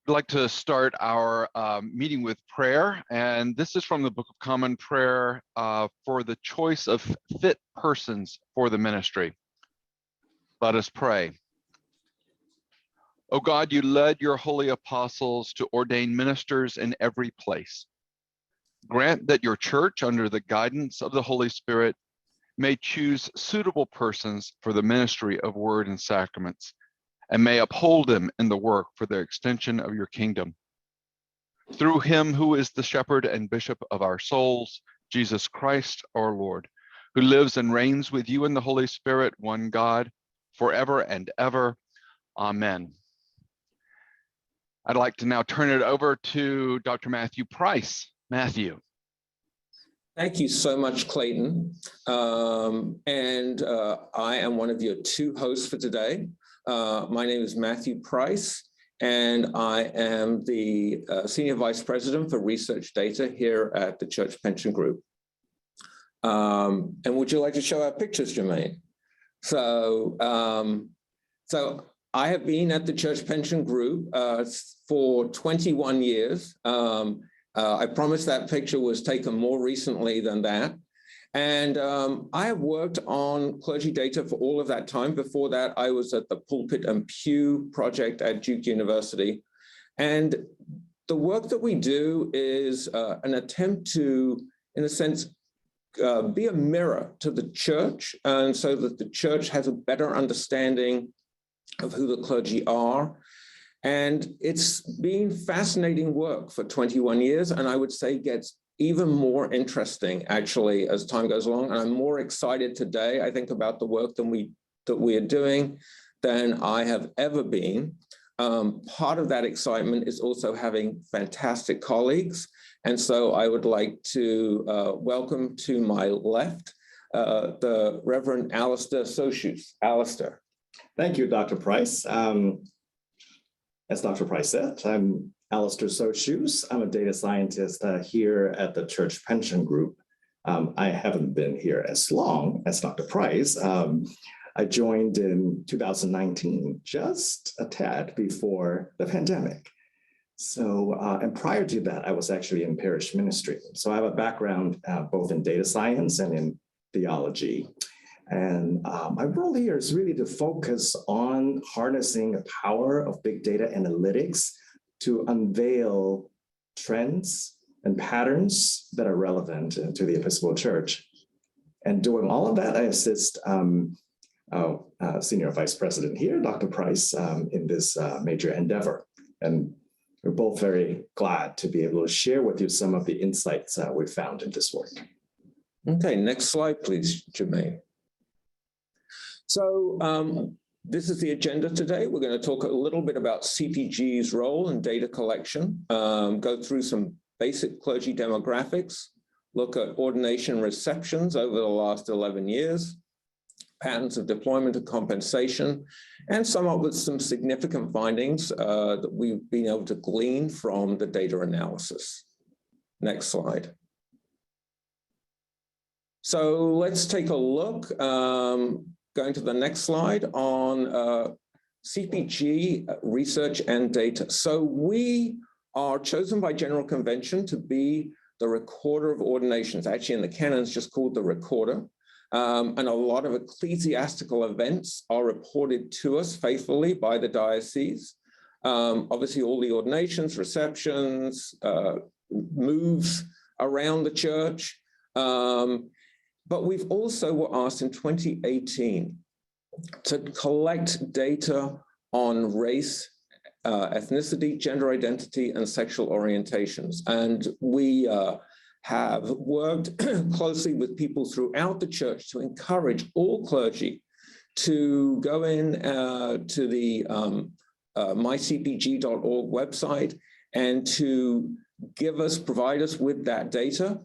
I'd like to start our meeting with prayer, and this is from the Book of Common Prayer for the choice of fit persons for the ministry. Let us pray. O God, you led your holy apostles to ordain ministers in every place. Grant that your church, under the guidance of the Holy Spirit, may choose suitable persons for the ministry of word and sacraments, and may uphold them in the work for the extension of your kingdom. Through him who is the shepherd and bishop of our souls, Jesus Christ our Lord, who lives and reigns with you in the Holy Spirit, one God, forever and ever. Amen. I'd like to now turn it over to Dr. Matthew Price. Matthew. Thank you so much, Clayton. I am one of your two hosts for today. My name is Matthew Price, and I am the Senior Vice President for Research Data here at the Church Pension Group. And would you like to show our pictures, Jermaine? So I have been at the Church Pension Group for 21 years. I promise that picture was taken more recently than that. And I have worked on clergy data for all of that time. Before that, I was at the Pulpit and Pew project at Duke University. And the work that we do is an attempt to, in a sense, be a mirror to the church, and so that the church has a better understanding of who the clergy are. And it's been fascinating work for 21 years, and I would say gets even more interesting, actually, as time goes along. And I'm more excited today, I think, about the work that we are doing than I have ever been. Part of that excitement is also having fantastic colleagues. And so I would like to welcome to my left, the Reverend Alistair Sochus. Alistair. Thank you, Dr. Price. As Dr. Price said, I'm Alistair Sochus. I'm a data scientist here at the Church Pension Group. I haven't been here as long as Dr. Price. I joined in 2019, just a tad before the pandemic. So, and prior to that, I was actually in parish ministry. So I have a background both in data science and in theology. And my role here is really to focus on harnessing the power of big data analytics to unveil trends and patterns that are relevant to the Episcopal Church. And doing all of that, I assist Senior Vice President here, Dr. Price, in this major endeavor. And we're both very glad to be able to share with you some of the insights we found in this work. Okay, next slide, please, Jermaine. So this is the agenda today. We're going to talk a little bit about CPG's role in data collection, go through some basic clergy demographics, look at ordination receptions over the last 11 years, patterns of deployment and compensation, and sum up with some significant findings that we've been able to glean from the data analysis. Next slide. So let's take a look. Going to the next slide on CPG research and data. So we are chosen by General Convention to be the recorder of ordinations. Actually, in the canons, just called the recorder. And a lot of ecclesiastical events are reported to us faithfully by the diocese. Obviously, all the ordinations, receptions, moves around the church. But we've also were asked in 2018 to collect data on race, ethnicity, gender identity, and sexual orientations. And we have worked closely with people throughout the church to encourage all clergy to go in to the mycpg.org website and to provide us with that data.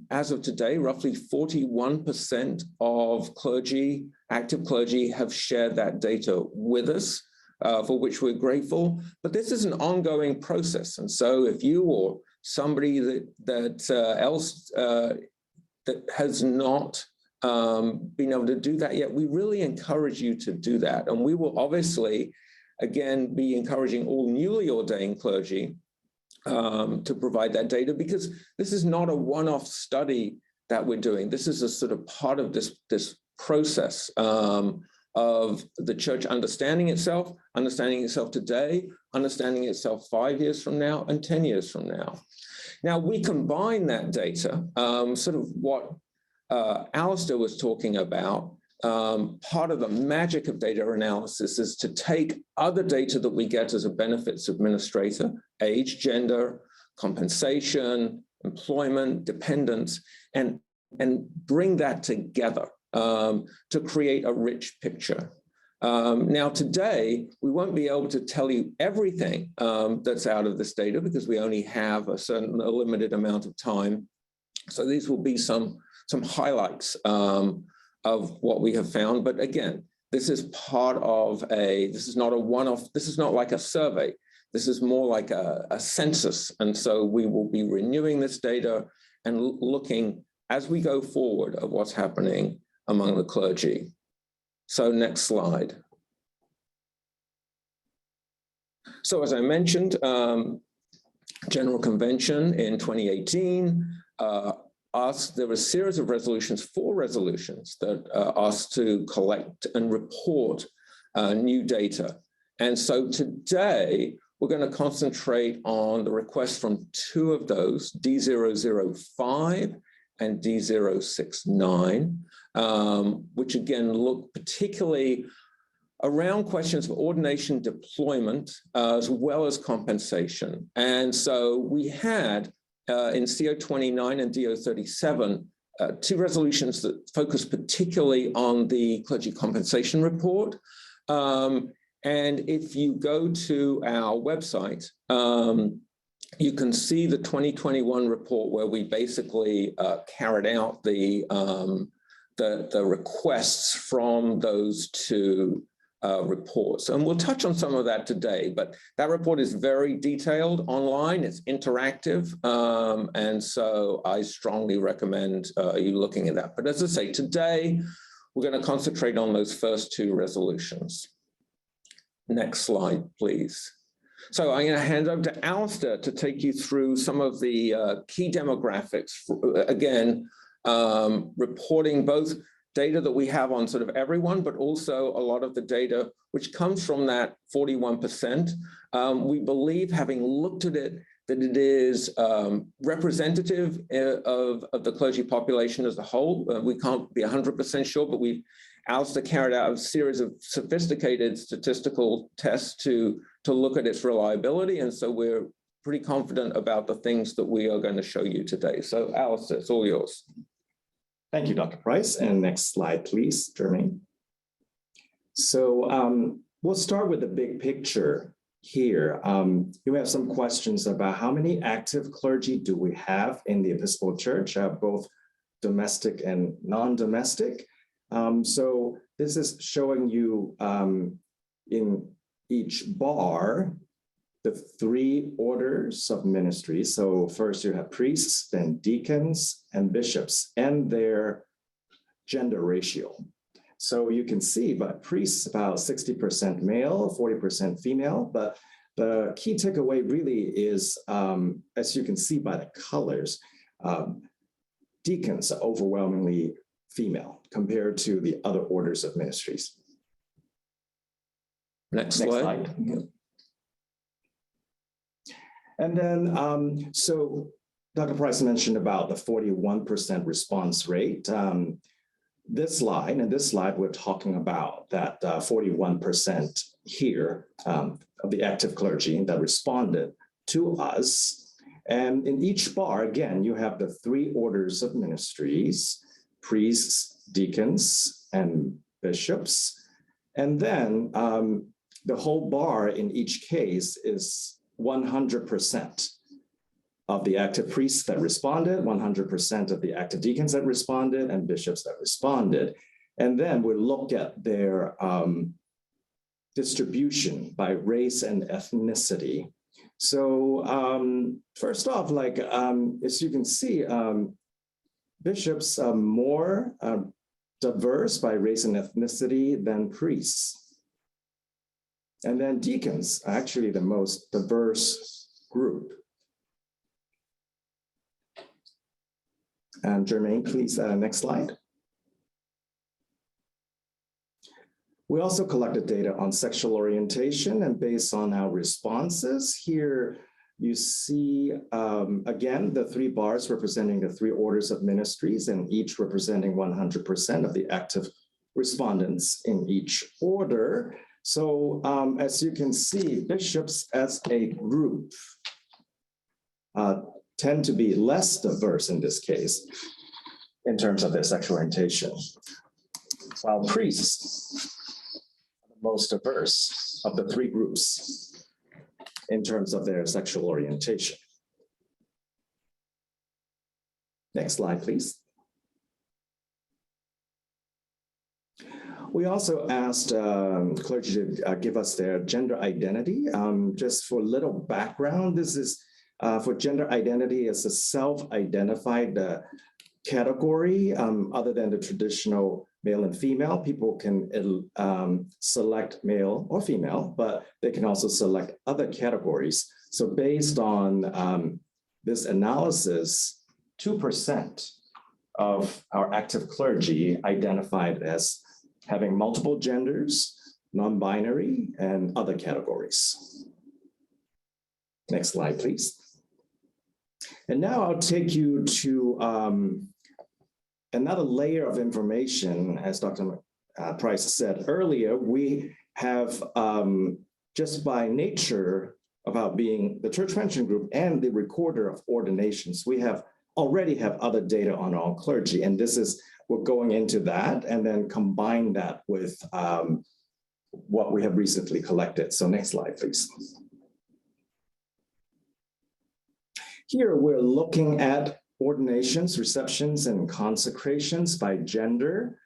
As of today, roughly 41% of clergy, active clergy, have shared that data with us, for which we're grateful. But this is an ongoing process. And so if you or somebody else that has not been able to do that yet, we really encourage you to do that. And we will obviously again, be encouraging all newly ordained clergy to provide that data, because this is not a one-off study that we're doing. This is a sort of part of this process of the church understanding itself today, understanding itself 5 years from now, and 10 years from now. Now, we combine that data, sort of what Alistair was talking about. Part of the magic of data analysis is to take other data that we get as a benefits administrator, age, gender, compensation, employment, dependence, and bring that together to create a rich picture. Now, today, we won't be able to tell you everything that's out of this data because we only have a limited amount of time. So these will be some highlights of what we have found. But again, this is part of this is not a one-off, this is not like a survey. This is more like a census. And so we will be renewing this data and looking as we go forward of what's happening among the clergy. So next slide. So as I mentioned, General Convention in 2018 there were a series of resolutions, 4 resolutions that asked to collect and report new data. And so today, we're going to concentrate on the requests from 2 of those, D005 and D069, which again look particularly around questions of ordination deployment as well as compensation. And so we had in CO29 and DO37, 2 resolutions that focus particularly on the clergy compensation report. And if you go to our website, you can see the 2021 report where we basically carried out the requests from those 2 reports. And we'll touch on some of that today, but that report is very detailed online, it's interactive, and so I strongly recommend you looking at that. But as I say, today, we're going to concentrate on those first 2 resolutions. Next slide, please. So I'm going to hand over to Alistair to take you through some of the key demographics, again, reporting both data that we have on sort of everyone, but also a lot of the data which comes from that 41%. We believe, having looked at it, that it is representative of the clergy population as a whole. We can't be 100% sure, but Alistair carried out a series of sophisticated statistical tests to look at its reliability. And so we're pretty confident about the things that we are going to show you today. So Alistair, it's all yours. Thank you, Dr. Price. And next slide, please, Jermaine. So we'll start with the big picture here. You have some questions about how many active clergy do we have in the Episcopal Church, both domestic and non-domestic. So this is showing you in each bar the 3 orders of ministry. So first you have priests, then deacons and bishops, and their gender ratio. So you can see, but priests about 60% male, 40% female. But the key takeaway really is, as you can see by the colors, deacons are overwhelmingly female compared to the other orders of ministries. Next slide. And then, so Dr. Price mentioned about the 41% response rate. This slide, we're talking about that 41% here of the active clergy that responded to us. And in each bar, again, you have the 3 orders of ministries: priests, deacons, and bishops. And then the whole bar in each case is 100% of the active priests that responded, 100% of the active deacons that responded, and bishops that responded. And then we look at their distribution by race and ethnicity. So first off, as you can see, bishops are more diverse by race and ethnicity than priests. And then deacons are actually the most diverse group. And Jermaine, please, next slide. We also collected data on sexual orientation, and based on our responses, here you see, again, the 3 bars representing the 3 orders of ministries, and each representing 100% of the active respondents in each order. So as you can see, bishops as a group tend to be less diverse in this case in terms of their sexual orientation, while priests are the most diverse of the 3 groups in terms of their sexual orientation. Next slide, please. We also asked clergy to give us their gender identity. Just for a little background, this is for gender identity as a self-identified category other than the traditional male and female. People can select male or female, but they can also select other categories. So based on this analysis, 2% of our active clergy identified as having multiple genders, non-binary, and other categories. Next slide, please. And now I'll take you to another layer of information. As Dr. Price said earlier, we have just by nature about being the church pension group and the recorder of ordinations, we already have other data on all clergy, and we're going into that and then combine that with what we have recently collected. So next slide, please. Here we're looking at ordinations, receptions, and consecrations by gender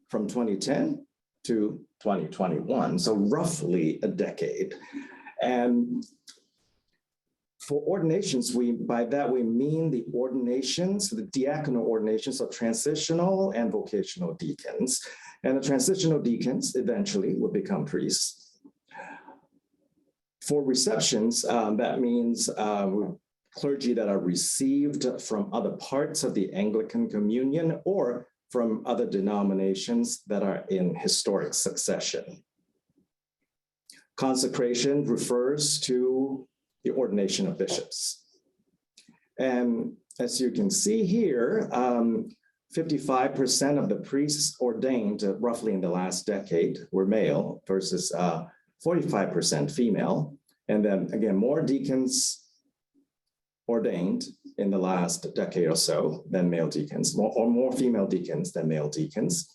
from 2010 to 2021, so roughly a decade. And for ordinations, by that we mean the ordinations, the diaconal ordinations of transitional and vocational deacons. And the transitional deacons eventually will become priests. For receptions, that means clergy that are received from other parts of the Anglican Communion or from other denominations that are in historic succession. Consecration refers to the ordination of bishops. And as you can see here, 55% of the priests ordained roughly in the last decade were male versus 45% female. And then again, more deacons ordained in the last decade or so than male deacons, more female deacons than male deacons.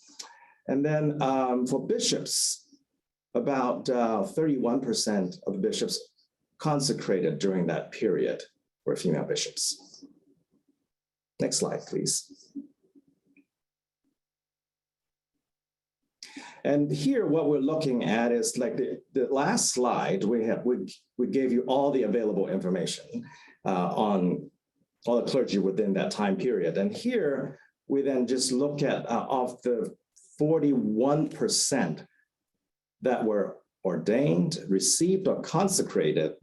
And then for bishops, about 31% of the bishops consecrated during that period were female bishops. Next slide, please. And here, what we're looking at is like the last slide, we gave you all the available information on all the clergy within that time period. And here, we then just look at of the 41% that were ordained, received, or consecrated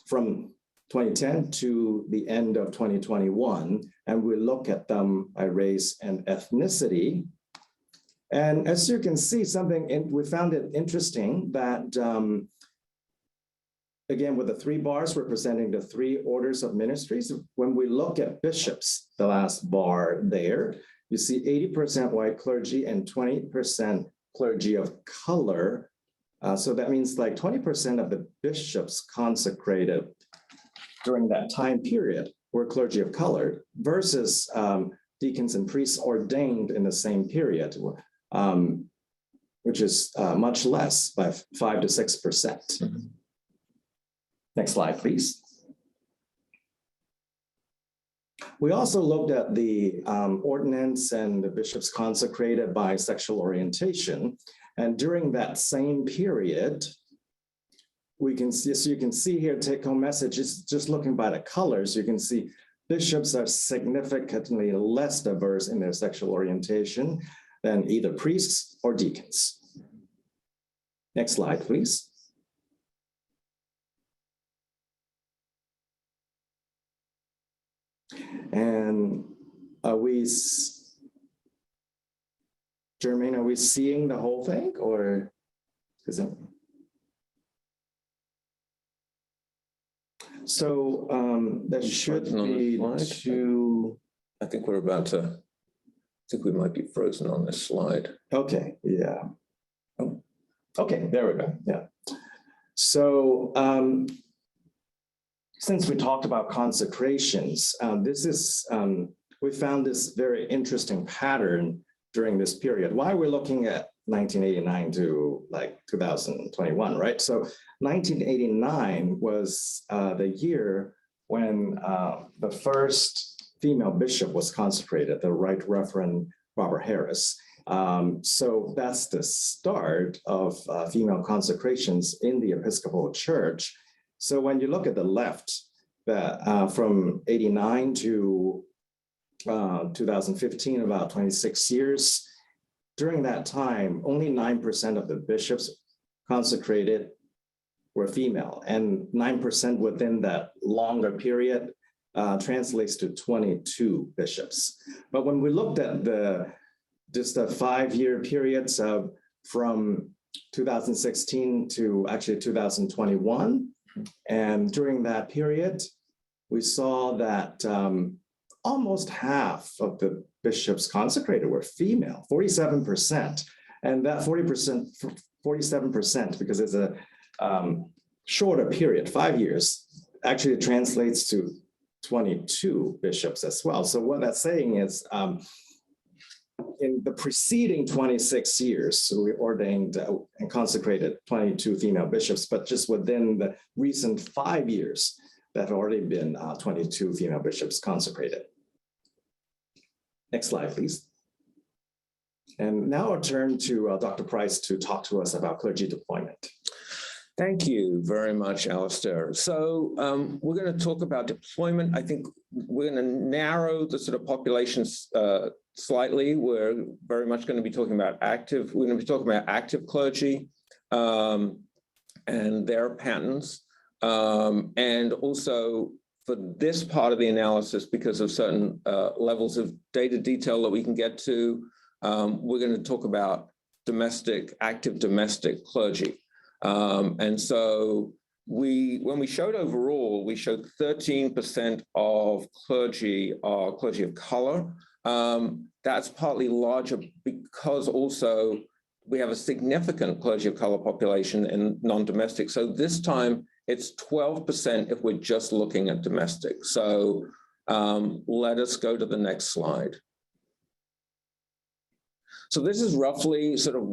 from 2010 to the end of 2021, and we look at them by race and ethnicity. And as you can see, we found it interesting that, again, with the 3 bars representing the 3 orders of ministries, when we look at bishops, the last bar there, you see 80% white clergy and 20% clergy of color. So that means like 20% of the bishops consecrated during that time period were clergy of color versus deacons and priests ordained in the same period, which is much less by 5 to 6%. Next slide, please. We also looked at the ordinance and the bishops consecrated by sexual orientation. And during that same period, we can see, so you can see here, take-home messages, just looking by the colors, you can see bishops are significantly less diverse in their sexual orientation than either priests or deacons. Next slide, please. And are we, Jermaine, are we seeing the whole thing, or is it? So that should be to. I think we're about to, I think we might be frozen on this slide. Okay, yeah. Oh, okay, there we go, yeah. So since we talked about consecrations, this is, we found this very interesting pattern during this period. Why we're looking at 1989 to like 2021, right? So 1989 was the year when the first female bishop was consecrated, the Right Reverend Robert Harris. So that's the start of female consecrations in the Episcopal Church. So when you look at the left, that from 89 to 2015, about 26 years, during that time, only 9% of the bishops consecrated were female, and 9% within that longer period translates to 22 bishops. But when we looked at just a 5-year period, so from 2016 to actually 2021, and during that period, we saw that almost half of the bishops consecrated were female, 47%. And that 47%, because it's a shorter period, 5 years, actually translates to 22 bishops as well. So what that's saying is in the preceding 26 years, so we ordained and consecrated 22 female bishops, but just within the recent 5 years, that have already been 22 female bishops consecrated. Next slide, please. And now I'll turn to Dr. Price to talk to us about clergy deployment. Thank you very much, Alistair. So we're going to talk about deployment. I think we're going to narrow the sort of populations slightly. We're very much going to be talking about active. We're going to be talking about active clergy and their patterns. And also for this part of the analysis, because of certain levels of data detail that we can get to, we're going to talk about active domestic clergy. And so when we showed overall, we showed 13% of clergy are clergy of color. That's partly larger because also we have a significant clergy of color population in non-domestic. So this time it's 12% if we're just looking at domestic. So let us go to the next slide. So this is roughly sort of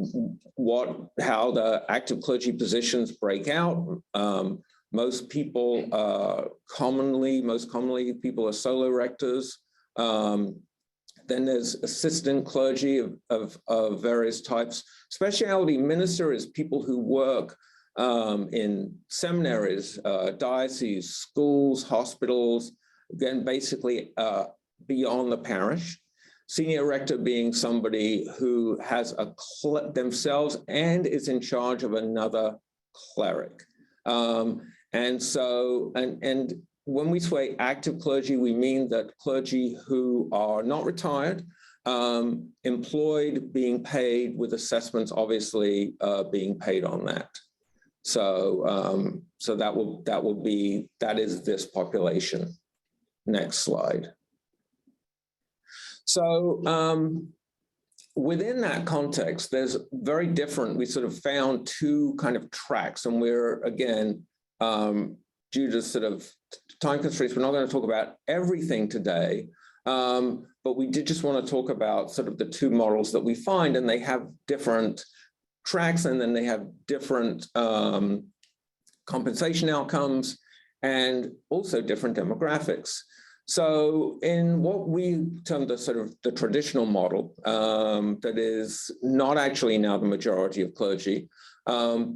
how the active clergy positions break out. Most commonly people are solo rectors. Then there's assistant clergy of various types. Specialty minister is people who work in seminaries, dioceses, schools, hospitals, again, basically beyond the parish. Senior rector being somebody who has themselves and is in charge of another cleric. And when we say active clergy, we mean that clergy who are not retired, employed, being paid, with assessments obviously being paid on that. So that is this population. Next slide. So within that context, there's very different, we sort of found two kind of tracks, and we're, again, due to sort of time constraints, we're not going to talk about everything today, but we did just want to talk about sort of the two models that we find, and they have different tracks, and then they have different compensation outcomes, and also different demographics. So in what we term the sort of the traditional model, that is not actually now the majority of clergy,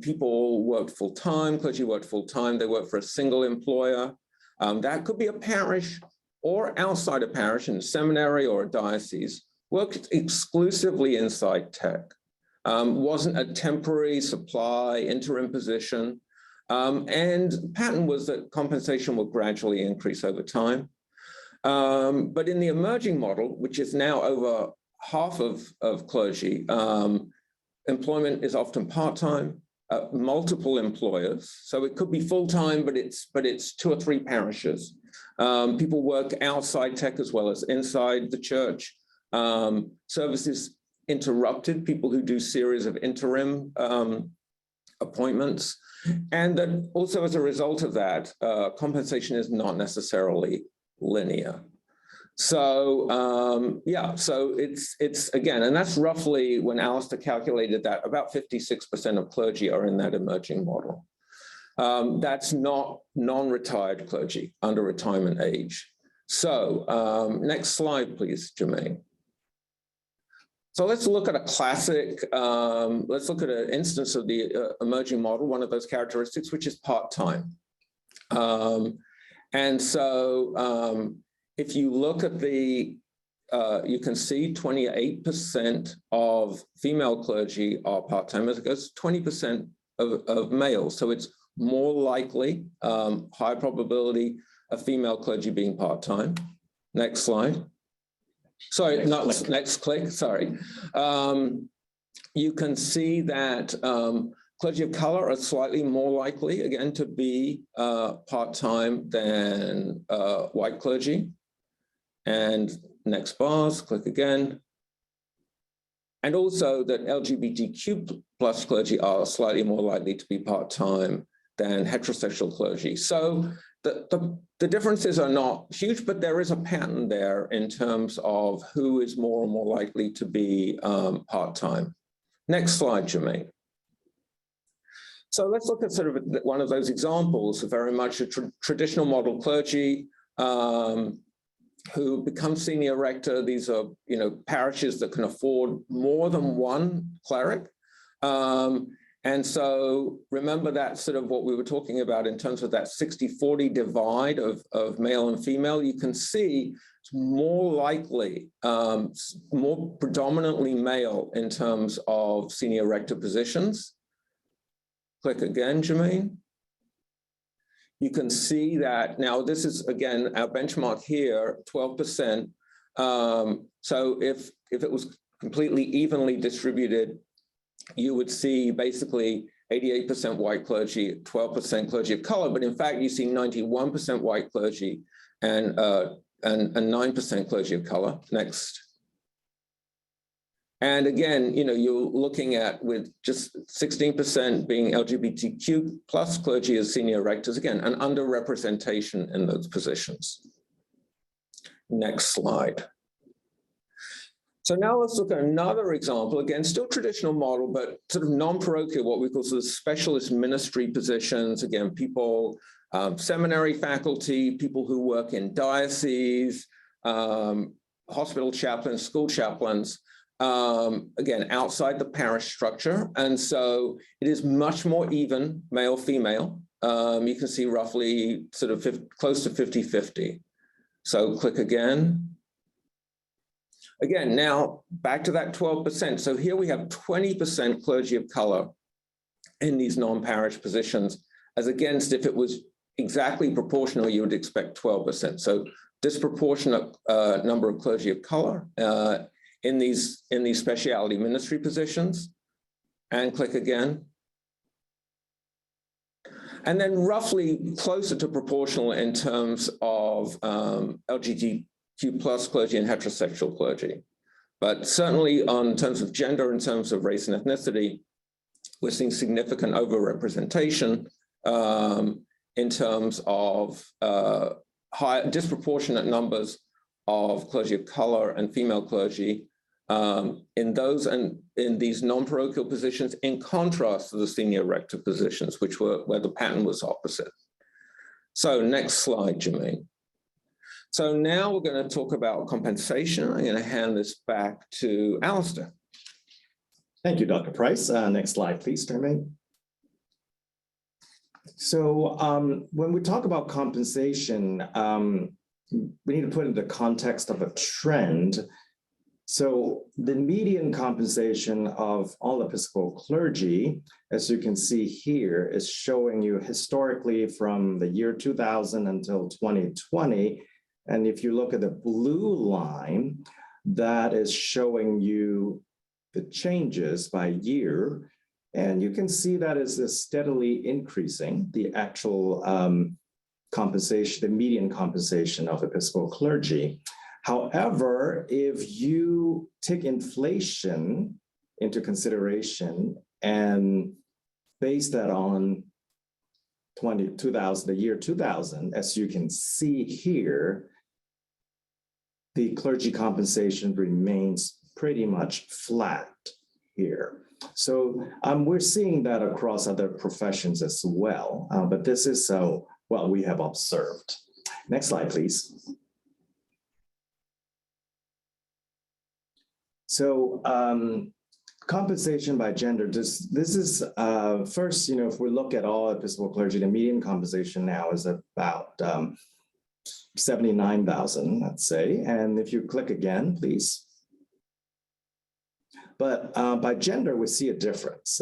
people work full-time, clergy work full-time, they work for a single employer. That could be a parish or outside a parish in a seminary or a diocese, worked exclusively inside tech. wasn't a temporary supply interim position. And pattern was that compensation will gradually increase over time. But in the emerging model, which is now over half of clergy, employment is often part-time, multiple employers. So it could be full-time, but it's 2 or 3 parishes. People work outside tech as well as inside the church. Services interrupted, people who do series of interim appointments. And then also as a result of that, compensation is not necessarily linear. So yeah, so it's again, and that's roughly when Alistair calculated that about 56% of clergy are in that emerging model. That's not non-retired clergy under retirement age. So next slide, please, Jermaine. So let's look at a classic, let's look at an instance of the emerging model, one of those characteristics, which is part-time. And so if you look at the, you can see 28% of female clergy are part-time as it goes 20% of males. So it's more likely, high probability of female clergy being part-time. Next slide. Sorry, next click, sorry. You can see that clergy of color are slightly more likely, again, to be part-time than white clergy. And next bars, click again. And also that LGBTQ plus clergy are slightly more likely to be part-time than heterosexual clergy. So the differences are not huge, but there is a pattern there in terms of who is more and more likely to be part-time. Next slide, Jermaine. So let's look at sort of one of those examples of very much a traditional model clergy who become senior rector. These are, parishes that can afford more than one cleric. And so remember that sort of what we were talking about in terms of that 60-40 divide of male and female. You can see it's more likely, more predominantly male in terms of senior rector positions. Click again, Jermaine. You can see that now this is, again, our benchmark here, 12%. So if it was completely evenly distributed, you would see basically 88% white clergy, 12% clergy of color, but in fact, you see 91% white clergy and 9% clergy of color. Next. And again, you're looking at with just 16% being LGBTQ plus clergy as senior rectors, again, an underrepresentation in those positions. Next slide. So now let's look at another example, again, still traditional model, but sort of non-parochial, what we call sort of specialist ministry positions. Again, people, seminary faculty, people who work in dioceses, hospital chaplains, school chaplains, again, outside the parish structure. And so it is much more even, male, female. You can see roughly sort of close to 50-50. So click again. Again, now back to that 12%. So here we have 20% clergy of color in these non-parish positions, as against if it was exactly proportional, you would expect 12%. So disproportionate number of clergy of color in these specialty ministry positions. And click again. And then roughly closer to proportional in terms of LGBTQ plus clergy and heterosexual clergy. But certainly in terms of gender, in terms of race and ethnicity, we're seeing significant overrepresentation in terms of disproportionate numbers of clergy of color and female clergy in those and in these non-parochial positions, in contrast to the senior rector positions, which were where the pattern was opposite. So next slide, Jermaine. So now we're going to talk about compensation. I'm going to hand this back to Alistair. Thank you, Dr. Price. Next slide, please, Jermaine. So when we talk about compensation, we need to put it in the context of a trend. So the median compensation of all Episcopal clergy, as you can see here, is showing you historically from the year 2000 until 2020. And if you look at the blue line, that is showing you the changes by year. And you can see that is steadily increasing, the actual compensation, the median compensation of Episcopal clergy. However, if you take inflation into consideration and base that on 2000, the year 2000, as you can see here, the clergy compensation remains pretty much flat here. So we're seeing that across other professions as well, but this is what we have observed. Next slide, please. So compensation by gender, this is first, if we look at all Episcopal clergy, the median compensation now is about 79,000, let's say. And if you click again, please. But by gender, we see a difference.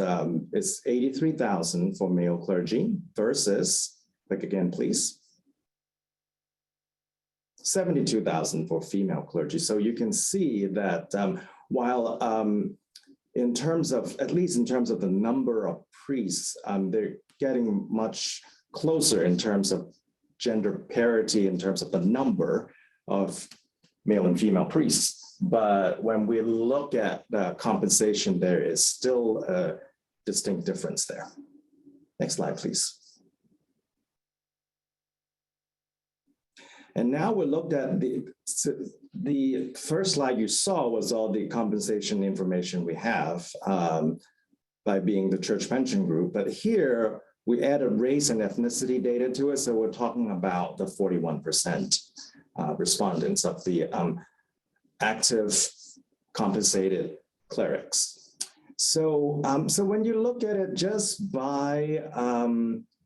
It's 83,000 for male clergy versus, click again, please, 72,000 for female clergy. So you can see that while in terms of, at least in terms of the number of priests, they're getting much closer in terms of gender parity, in terms of the number of male and female priests. But when we look at the compensation, there is still a distinct difference there. Next slide, please. And now we looked at the first slide you saw was all the compensation information we have by being the church pension group. But here we added race and ethnicity data to it. So we're talking about the 41% respondents of the active compensated clerics. So, so when you look at it just by,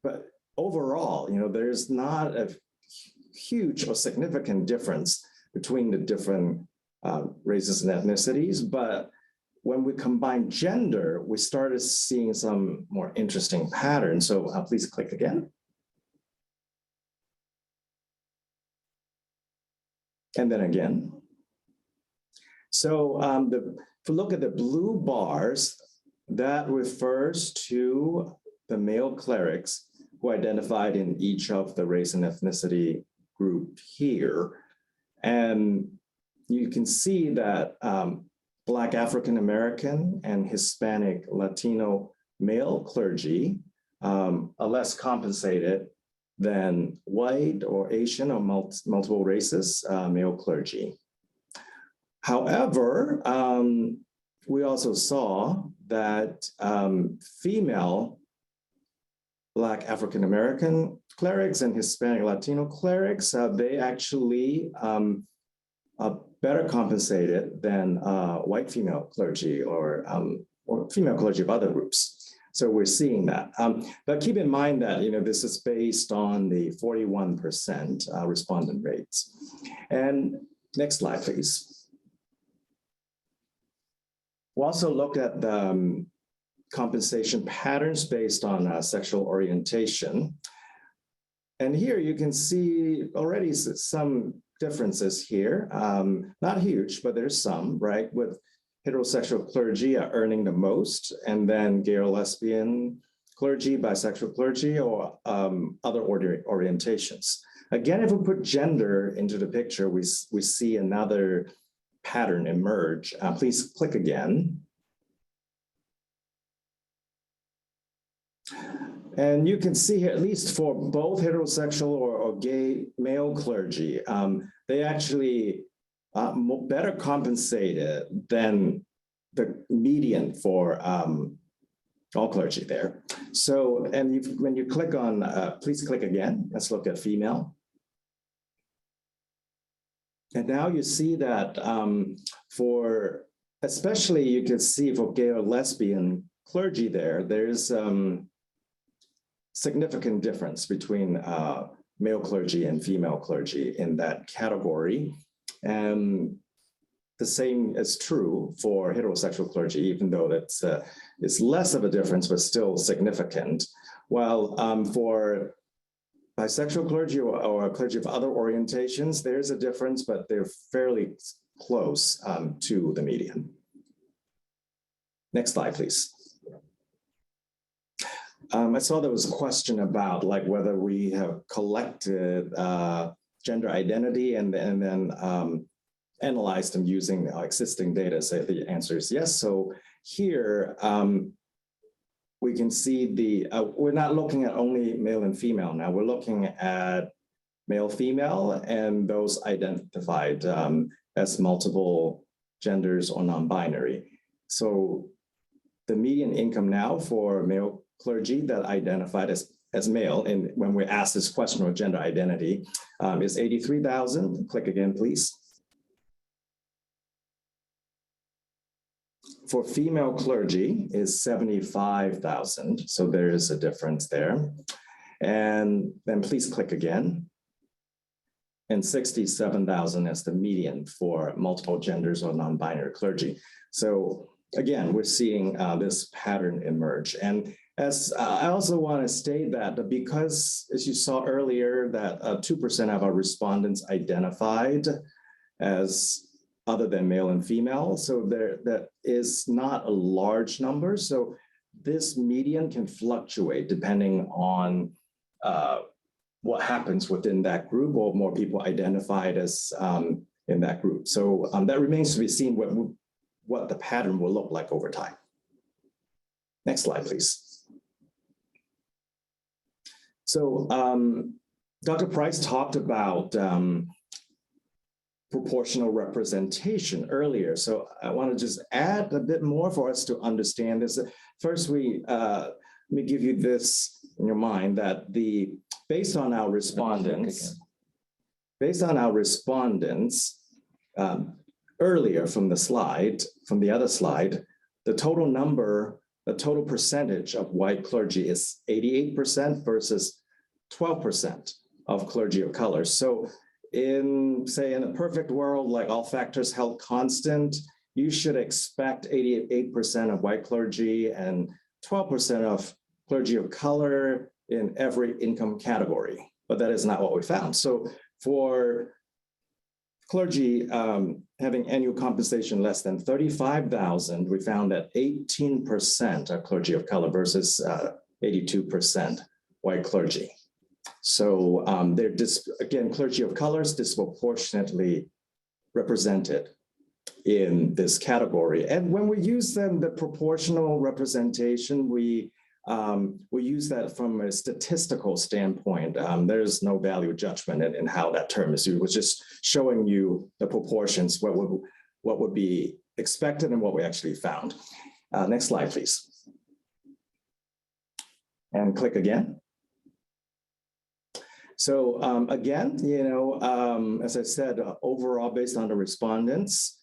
but overall, there's not a huge or significant difference between the different races and ethnicities, but when we combine gender, we started seeing some more interesting patterns. So please click again. And then again. So if we look at the blue bars, that refers to the male clerics who identified in each of the race and ethnicity group here. And you can see that Black African American and Hispanic Latino male clergy are less compensated than white or Asian or multiple races male clergy. However, we also saw that female Black African American clerics and Hispanic Latino clerics, they actually are better compensated than white female clergy or female clergy of other groups. So we're seeing that. But keep in mind that this is based on the 41% respondent rates. And next slide, please. We also looked at the compensation patterns based on sexual orientation. And here you can see already some differences here. Not huge, but there's some, right? With heterosexual clergy earning the most, and then gay or lesbian clergy, bisexual clergy, or other orientations. Again, if we put gender into the picture, we see another pattern emerge. Please click again. And you can see here, at least for both heterosexual or gay male clergy, they actually better compensated than the median for all clergy there. So, and when you click on, please click again. Let's look at female. And now you see that especially you can see for gay or lesbian clergy there's significant difference between male clergy and female clergy in that category. And the same is true for heterosexual clergy, even though it's less of a difference, but still significant. While for bisexual clergy or clergy of other orientations, there's a difference, but they're fairly close to the median. Next slide, please. I saw there was a question about like whether we have collected gender identity and then analyzed them using existing data. So the answer is yes. So here we can see we're not looking at only male and female now. We're looking at male, female, and those identified as multiple genders or non-binary. So the median income now for male clergy that identified as male, and when we ask this question of gender identity, is 83,000. Click again, please. For female clergy is 75,000. So there is a difference there. And then please click again. And 67,000 as the median for multiple genders or non-binary clergy. So again, we're seeing this pattern emerge. And as I also want to state that because, as you saw earlier, that 2% of our respondents identified as other than male and female. So that is not a large number. So this median can fluctuate depending on what happens within that group or more people identified as in that group. So that remains to be seen what the pattern will look like over time. Next slide, please. So Dr. Price talked about proportional representation earlier. So I want to just add a bit more for us to understand this. First, let me give you this in your mind that based on our respondents, earlier from the other slide, the total percentage of white clergy is 88% versus 12% of clergy of color. So in a perfect world, like all factors held constant, you should expect 88% of white clergy and 12% of clergy of color in every income category, but that is not what we found. So for clergy having annual compensation less than 35,000, we found that 18% are clergy of color versus 82% white clergy. So again, clergy of color is disproportionately represented in this category. And when we use the proportional representation, we use that from a statistical standpoint. There's no value judgment in how that term is used. It was just showing you the proportions, what would be expected and what we actually found. Next slide, please. And click again. So again, as I said, overall, based on the respondents,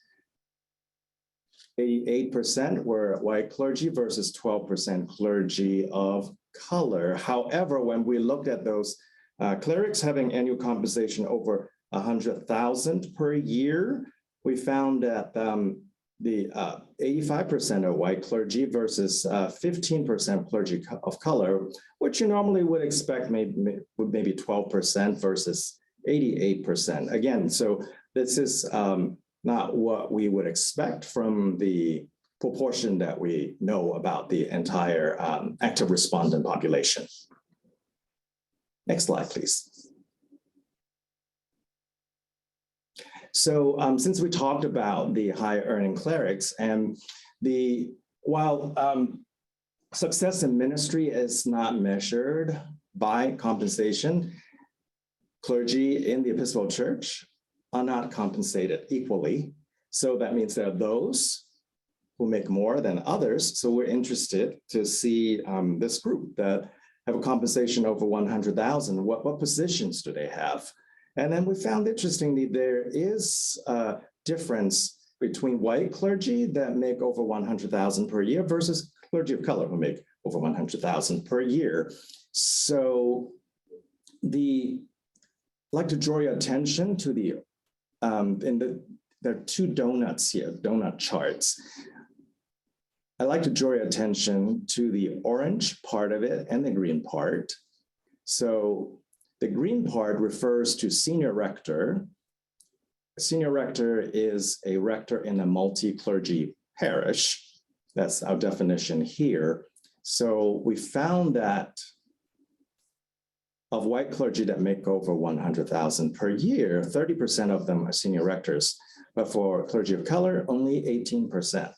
88% were white clergy versus 12% clergy of color. However, when we looked at those clerics having annual compensation over 100,000 per year, we found that the 85% of white clergy versus 15% clergy of color, which you normally would expect maybe 12% versus 88%. Again, so this is not what we would expect from the proportion that we know about the entire active respondent population. Next slide, please. So since we talked about the high earning clerics and while success in ministry is not measured by compensation, clergy in the Episcopal Church are not compensated equally. So that means there are those who make more than others. So we're interested to see this group that have a compensation over 100,000. What positions do they have? And then we found, interestingly, there is a difference between white clergy that make over 100,000 per year versus clergy of color who make over 100,000 per year. So I'd like to draw your attention to in there are two donuts here, donut charts. I'd like to draw your attention to the orange part of it and the green part. So the green part refers to senior rector. A senior rector is a rector in a multi-clergy parish. That's our definition here. So we found that of white clergy that make over 100,000 per year, 30% of them are senior rectors, but for clergy of color, only 18%.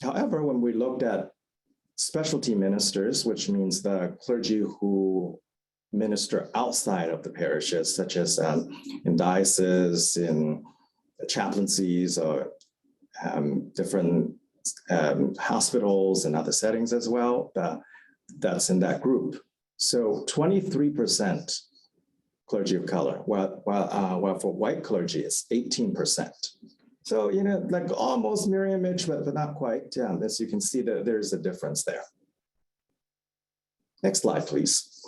However, when we looked at specialty ministers, which means the clergy who minister outside of the parishes, such as in dioceses, in chaplaincies, or different hospitals and other settings as well, that's in that group. So 23% clergy of color, while for white clergy, it's 18%. So, like almost mirror image, but not quite. As you can see, that there's a difference there. Next slide, please.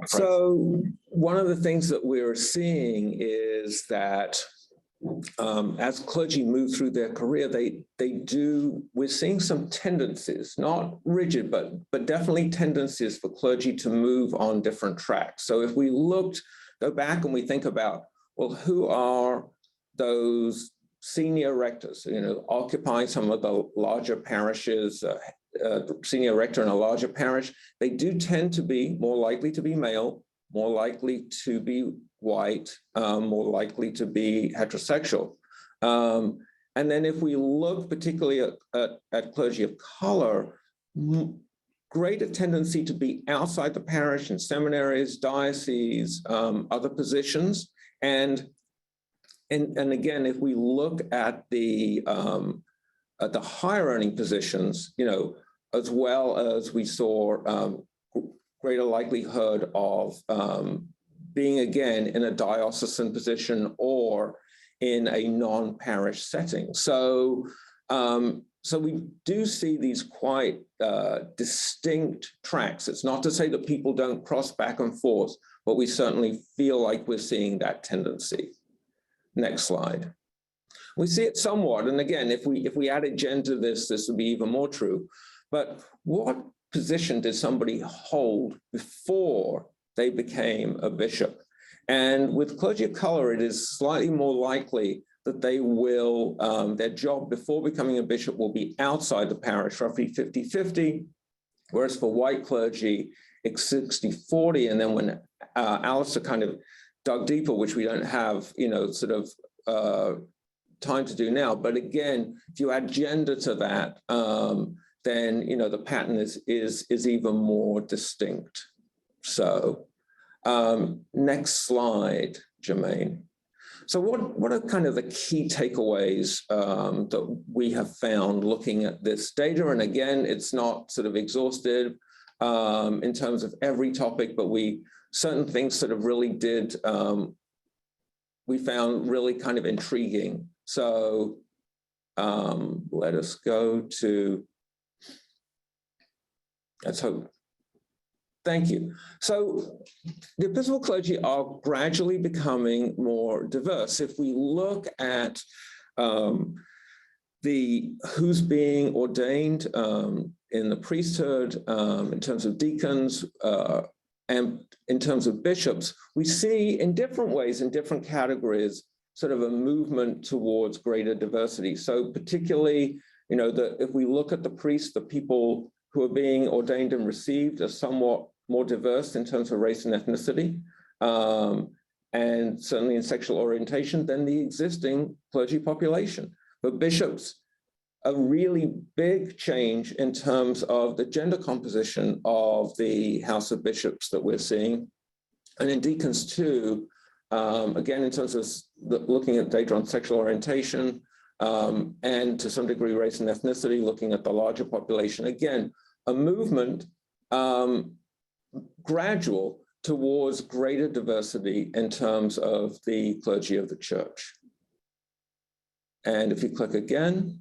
So one of the things that we're seeing is that as clergy move through their career, we're seeing some tendencies, not rigid, but definitely tendencies for clergy to move on different tracks. So if we go back and we think about, well, who are those senior rectors, occupying some of the larger parishes, senior rector in a larger parish, they do tend to be more likely to be male, more likely to be white, more likely to be heterosexual. And then if we look particularly at clergy of color, greater tendency to be outside the parish in seminaries, dioceses, other positions. And again, if we look at the higher earning positions, as well as we saw greater likelihood of being again in a diocesan position or in a non-parish setting. So we do see these quite distinct tracks. It's not to say that people don't cross back and forth, but we certainly feel like we're seeing that tendency. Next slide. We see it somewhat, and again, if we added gender to this would be even more true. But what position did somebody hold before they became a bishop? And with clergy of color, it is slightly more likely that they will, their job before becoming a bishop will be outside the parish, roughly 50-50, whereas for white clergy, it's 60-40. And then when Alistair kind of dug deeper, which we don't have, time to do now. But again, if you add gender to that, then the pattern is even more distinct. So next slide, Jermaine. So what are kind of the key takeaways that we have found looking at this data? And again, it's not sort of exhaustive in terms of every topic, but certain things sort of really did, we found really kind of intriguing. So let us go to, let's hope. Thank you. So the Episcopal clergy are gradually becoming more diverse. If we look at who's being ordained in the priesthood, in terms of deacons, and in terms of bishops, we see in different ways, in different categories, sort of a movement towards greater diversity. So particularly, if we look at the priests, the people who are being ordained and received are somewhat more diverse in terms of race and ethnicity, and certainly in sexual orientation than the existing clergy population. But bishops, a really big change in terms of the gender composition of the House of Bishops that we're seeing. And in deacons too, again, in terms of looking at data on sexual orientation, and to some degree race and ethnicity, looking at the larger population. Again, a movement gradual towards greater diversity in terms of the clergy of the church. And if you click again.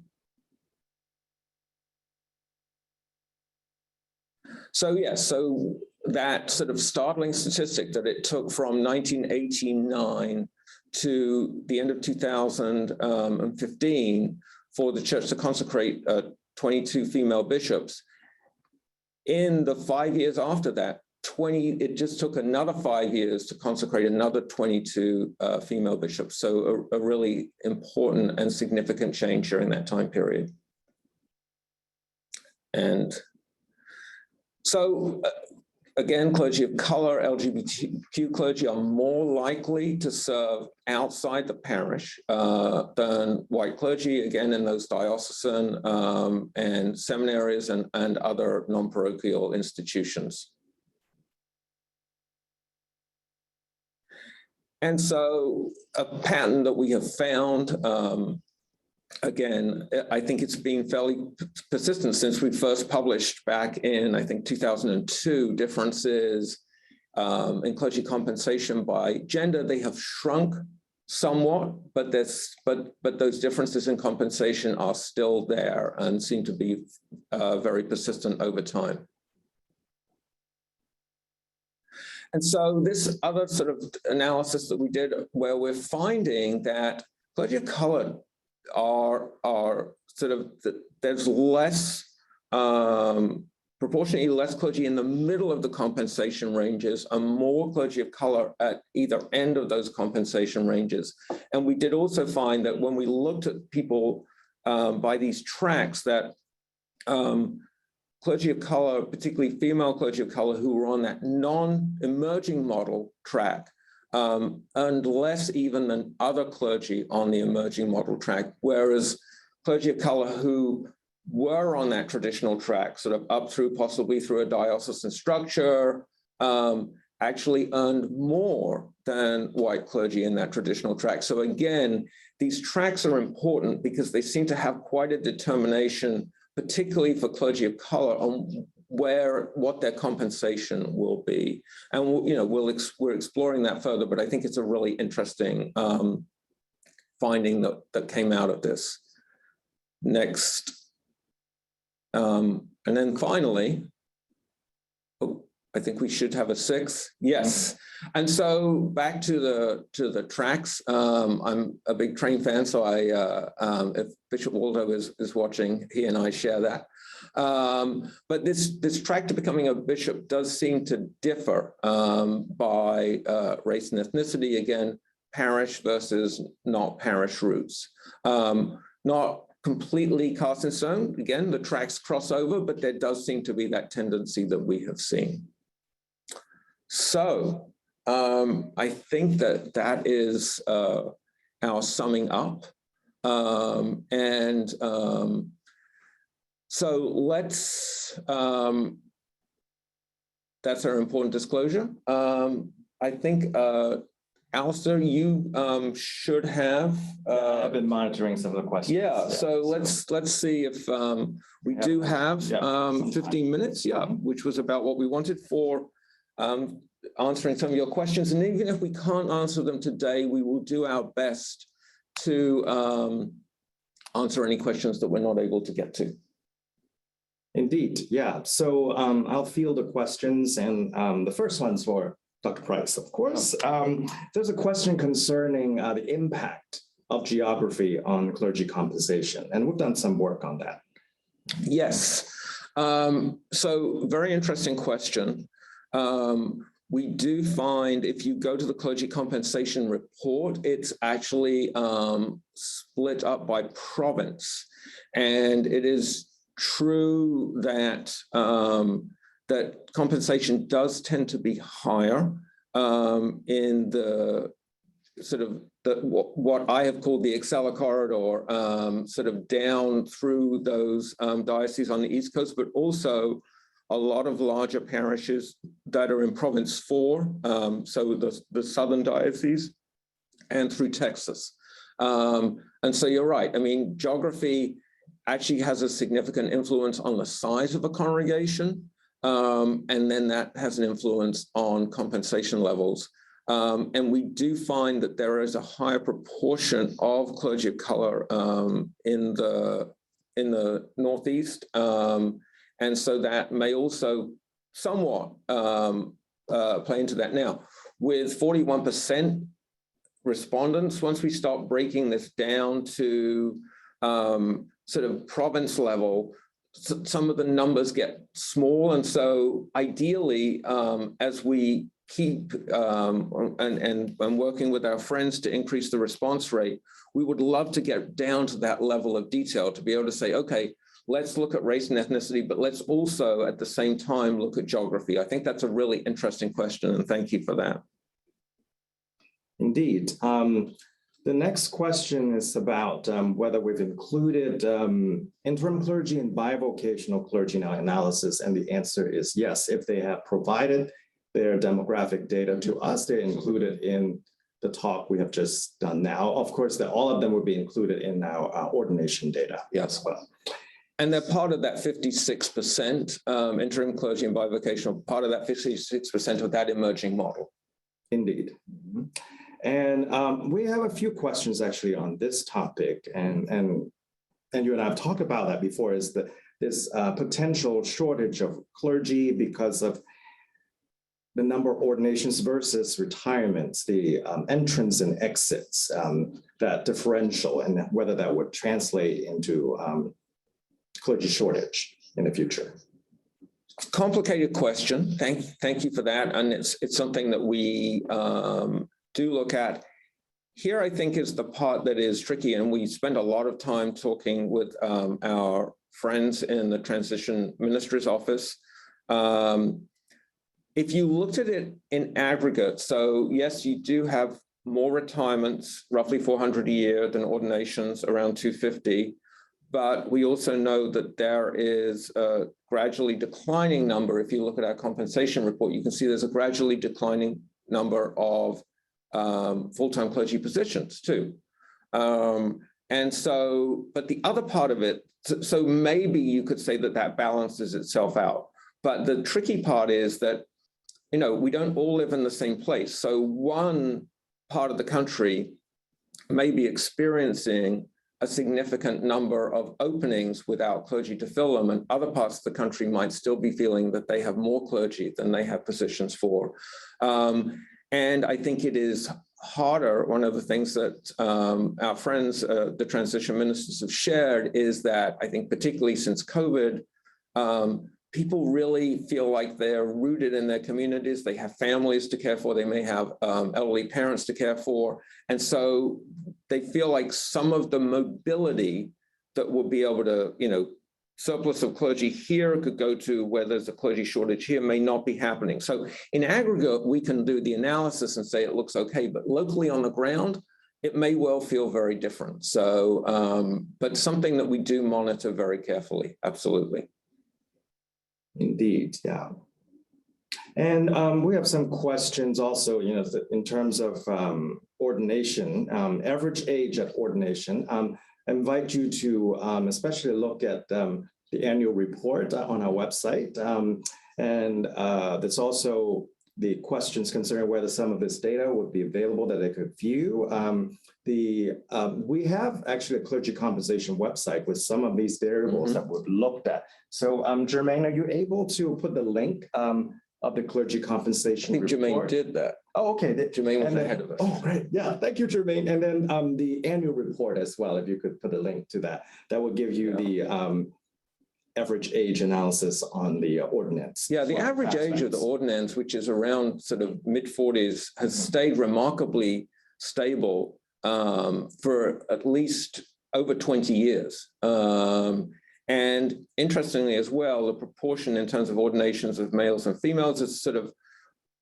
So yes, so that sort of startling statistic that it took from 1989 to the end of 2015 for the church to consecrate 22 female bishops. In the 5 years after that, it just took another 5 years to consecrate another 22 female bishops. So a really important and significant change during that time period. And so, again, clergy of color, LGBTQ clergy are more likely to serve outside the parish than white clergy, again, in those diocesan and seminaries and other non-parochial institutions. And so a pattern that we have found, again, I think it's been fairly persistent since we first published back in, I think, 2002, differences in clergy compensation by gender. They have shrunk somewhat, but those differences in compensation are still there and seem to be very persistent over time. And so this other sort of analysis that we did, where we're finding that clergy of color are sort of, there's less, proportionately less clergy in the middle of the compensation ranges and more clergy of color at either end of those compensation ranges. And we did also find that when we looked at people by these tracks, that clergy of color, particularly female clergy of color who were on that non-emerging model track, earned less even than other clergy on the emerging model track, whereas clergy of color who were on that traditional track, sort of up through possibly through a diocesan structure, actually earned more than white clergy in that traditional track. So again, these tracks are important because they seem to have quite a determination, particularly for clergy of color, on what their compensation will be. And we're exploring that further, but I think it's a really interesting finding that came out of this. Next. And then finally, I think we should have a sixth. Yes. And so back to the tracks. I'm a big Train fan, so if Bishop Waldo is watching, he and I share that. But this track to becoming a bishop does seem to differ by race and ethnicity. Again, parish versus not parish roots. Not completely cast in stone. Again, the tracks cross over, but there does seem to be that tendency that we have seen. So I think that is our summing up. So let's, that's our important disclosure. I think, Alistair, you should have. I've been monitoring some of the questions. Yeah, so let's see if we do have 15 minutes, which was about what we wanted for answering some of your questions. And even if we can't answer them today, we will do our best to answer any questions that we're not able to get to. Indeed, yeah. So I'll field the questions, and the first one's for Dr. Price, of course. There's a question concerning the impact of geography on clergy compensation, and we've done some work on that. Yes. So very interesting question. We do find, if you go to the clergy compensation report, it's actually split up by province. And it is true that that compensation does tend to be higher in the sort of what I have called the Excella corridor, sort of down through those dioceses on the East Coast, but also a lot of larger parishes that are in Province 4, so the southern diocese, and through Texas. And so you're right. I mean, geography actually has a significant influence on the size of a congregation, and then that has an influence on compensation levels. And we do find that there is a higher proportion of clergy of color in the Northeast. And so that may also somewhat play into that. Now, with 41% respondents, once we start breaking this down to sort of province level, some of the numbers get small. And so ideally, as we keep and working with our friends to increase the response rate, we would love to get down to that level of detail to be able to say, okay, let's look at race and ethnicity, but let's also at the same time look at geography. I think that's a really interesting question, and thank you for that. Indeed. The next question is about whether we've included interim clergy and bivocational clergy in our analysis, and the answer is yes. If they have provided their demographic data to us, they're included in the talk we have just done now. Of course, all of them would be included in our ordination data as well. And they're part of that 56% interim clergy and bivocational, part of that 56% of that emerging model. Indeed. Mm-hmm. And we have a few questions actually on this topic, and you and I have talked about that before, is this potential shortage of clergy because of the number of ordinations versus retirements, the entrance and exits, that differential, and whether that would translate into clergy shortage in the future. Complicated question. Thank you for that. And it's something that we do look at. Here, I think, is the part that is tricky, and we spend a lot of time talking with our friends in the Transition Minister's Office. If you looked at it in aggregate, so yes, you do have more retirements, roughly 400 a year, than ordinations, around 250. But we also know that there is a gradually declining number. If you look at our compensation report, you can see there's a gradually declining number of full-time clergy positions too. And so, but the other part of it, so maybe you could say that that balances itself out. But the tricky part is that, you know, we don't all live in the same place. So one part of the country may be experiencing a significant number of openings without clergy to fill them, and other parts of the country might still be feeling that they have more clergy than they have positions for. And I think it is harder. One of the things that our friends, the transition ministers, have shared is that I think particularly since COVID, people really feel like they're rooted in their communities. They have families to care for. They may have elderly parents to care for. And so they feel like some of the mobility that will be able to, you know, surplus of clergy here could go to where there's a clergy shortage here may not be happening. So in aggregate, we can do the analysis and say it looks okay, but locally on the ground, it may well feel very different. So, but something that we do monitor very carefully, absolutely. Indeed, yeah. And we have some questions also, you know, in terms of ordination, average age at ordination. I invite you to especially look at the annual report on our website. And there's also the questions concerning whether some of this data would be available that they could view. We have actually a clergy compensation website with some of these variables that we've looked at. So Jermaine, are you able to put the link of the clergy compensation report? Jermaine did that. Oh, okay. Jermaine was ahead of us. Oh, great. Yeah, thank you, Jermaine. And then the annual report as well, if you could put a link to that, that will give you the average age analysis on the ordinance. Yeah, the average age of the ordinance, which is around sort of mid-40s, has stayed remarkably stable for at least over 20 years. And interestingly as well, the proportion in terms of ordinations of males and females is sort of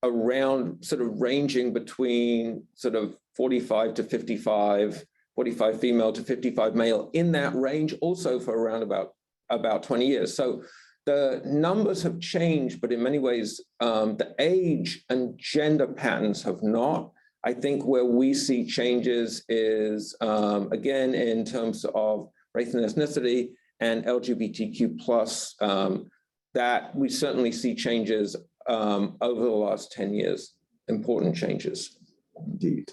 around, sort of ranging between sort of 45 to 55, 45 female to 55 male, in that range also for around about 20 years. So the numbers have changed, but in many ways, the age and gender patterns have not. I think where we see changes is, again, in terms of race and ethnicity and LGBTQ+, that we certainly see changes over the last 10 years, important changes. Indeed.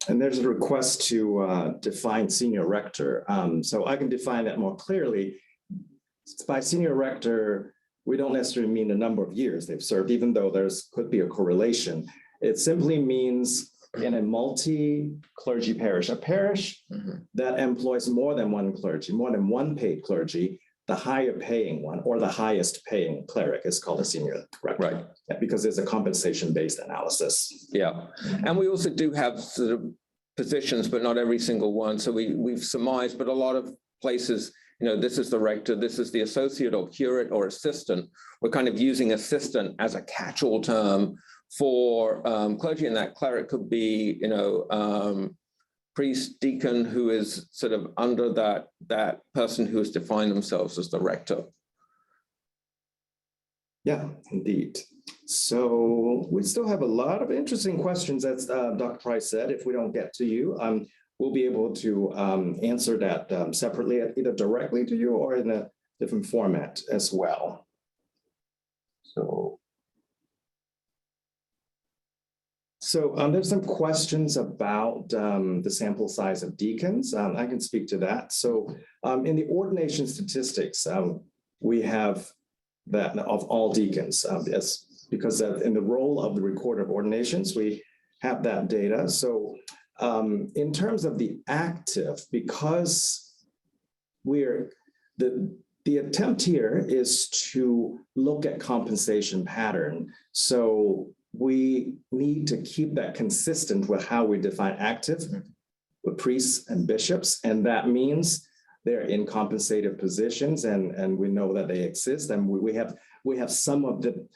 And there's a request to define senior rector. So I can define that more clearly. By senior rector, we don't necessarily mean the number of years they've served, even though could be a correlation. It simply means in a multi-clergy parish, a parish that employs more than one clergy, more than one paid clergy, the higher paying one or the highest paying cleric is called a senior rector. Right. Because it's a compensation-based analysis. Yeah. And we also do have sort of positions, but not every single one. So we've surmised, but a lot of places, this is the rector, this is the associate or curate or assistant. We're kind of using assistant as a catch-all term for clergy, and that cleric could be, priest, deacon, who is sort of under that person who has defined themselves as the rector. Yeah, indeed. So we still have a lot of interesting questions, as Dr. Price said. If we don't get to you, we'll be able to answer that separately, either directly to you or in a different format as well. So there's some questions about the sample size of deacons. I can speak to that. So in the ordination statistics, we have that of all deacons, because in the role of the recorder of ordinations, we have that data. So in terms of the active, because the attempt here is to look at compensation pattern. So we need to keep that consistent with how we define active with priests and bishops. And that means they're in compensated positions, and we know that they exist. And we have some of the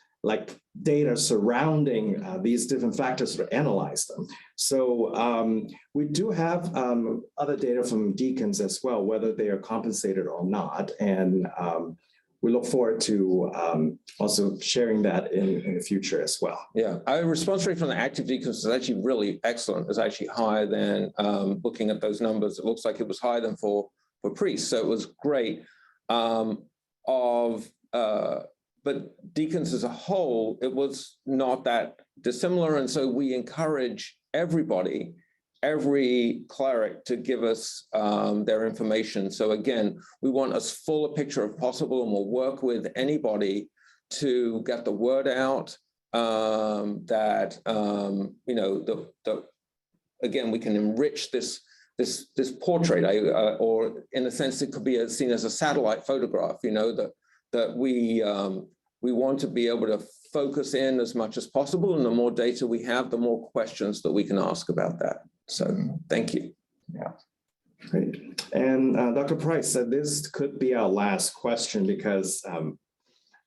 data surrounding these different factors to analyze them. So we do have other data from deacons as well, whether they are compensated or not. And we look forward to also sharing that in the future as well. Yeah, our response rate from the active deacons is actually really excellent. It's actually higher than looking at those numbers. It looks like it was higher than for priests. So it was great. But deacons as a whole, it was not that dissimilar. And so we encourage everybody, every cleric, to give us their information. So again, we want as full a picture as possible, and we'll work with anybody to get the word out that, again, we can enrich this portrait, or in a sense, it could be seen as a satellite photograph, that we want to be able to focus in as much as possible. And the more data we have, the more questions that we can ask about that. So thank you. Yeah, great. And Dr. Price said this could be our last question because,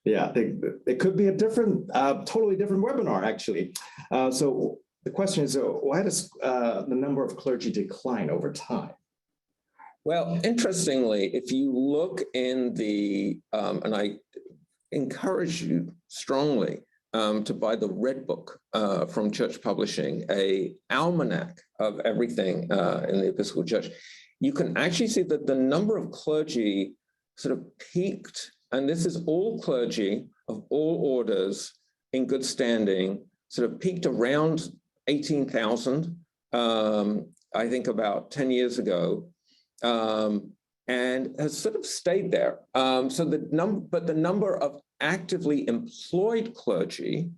it could be a totally different webinar, actually. So the question is, why does the number of clergy decline over time? Well, interestingly, if you look in the, and I encourage you strongly to buy the Red Book from Church Publishing, an almanac of everything in the Episcopal Church, you can actually see that the number of clergy sort of peaked, and this is all clergy of all orders in good standing, sort of peaked around 18,000, I think about 10 years ago, and has sort of stayed there. So the number of actively employed clergy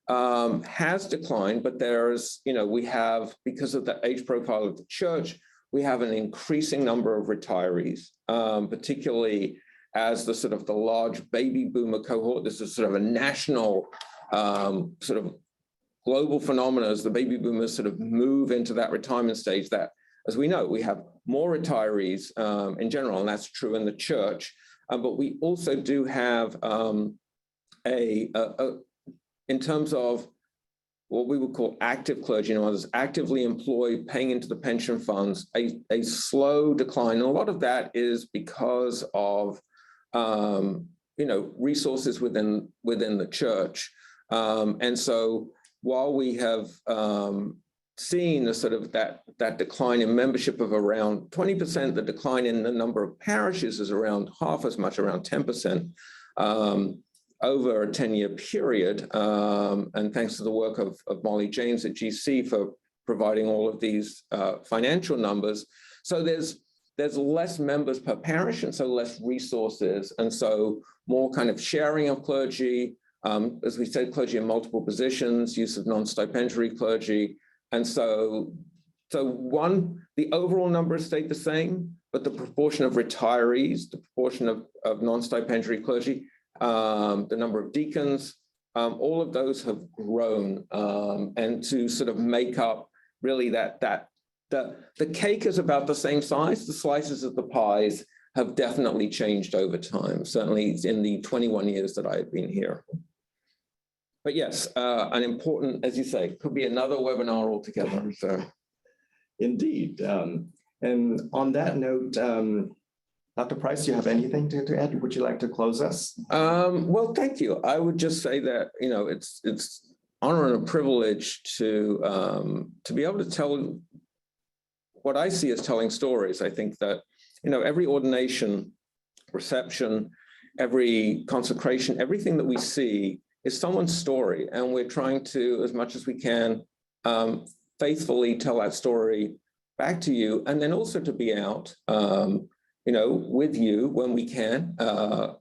has declined, but there's, we have, because of the age profile of the church, we have an increasing number of retirees, particularly as the large baby boomer cohort. This is sort of a national sort of global phenomenon as the baby boomers sort of move into that retirement stage that, as we know, we have more retirees in general, and that's true in the church. But we also do have in terms of what we would call active clergy, actively employed, paying into the pension funds, a slow decline. And a lot of that is because of resources within the church. And so while we have seen the sort of that decline in membership of around 20%, the decline in the number of parishes is around half as much, around 10%, over a 10-year period. And thanks to the work of Molly James at GC for providing all of these financial numbers. So there's less members per parish, and so less resources. And so more kind of sharing of clergy, as we said, clergy in multiple positions, use of non-stipendiary clergy. And so the overall number has stayed the same, but the proportion of retirees, the proportion of non-stipendiary clergy, the number of deacons, all of those have grown, and to sort of make up really the cake is about the same size. The slices of the pies have definitely changed over time, certainly in the 21 years that I've been here. But yes, an important, as you say, could be another webinar altogether. So, indeed. And on that note, Dr. Price, do you have anything to add? Would you like to close us? Well, thank you. I would just say that, you know, it's honor and a privilege to be able to tell what I see as telling stories. I think that, you know, every ordination, reception, every consecration, everything that we see is someone's story. And we're trying to, as much as we can, faithfully tell that story back to you, and then also to be out, you know, with you when we can.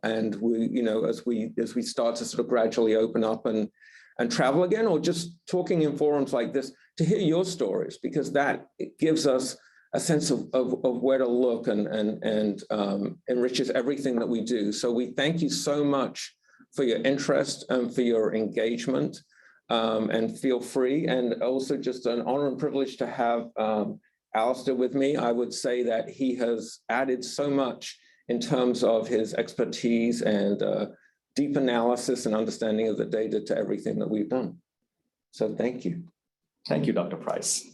And we, you know, as we start to sort of gradually open up and travel again, or just talking in forums like this, to hear your stories, because that it gives us a sense of where to look and enriches everything that we do. So we thank you so much for your interest and for your engagement, and feel free. And also just an honor and privilege to have Alistair with me. I would say that he has added so much in terms of his expertise and deep analysis and understanding of the data to everything that we've done. So thank you. Thank you, Dr. Price.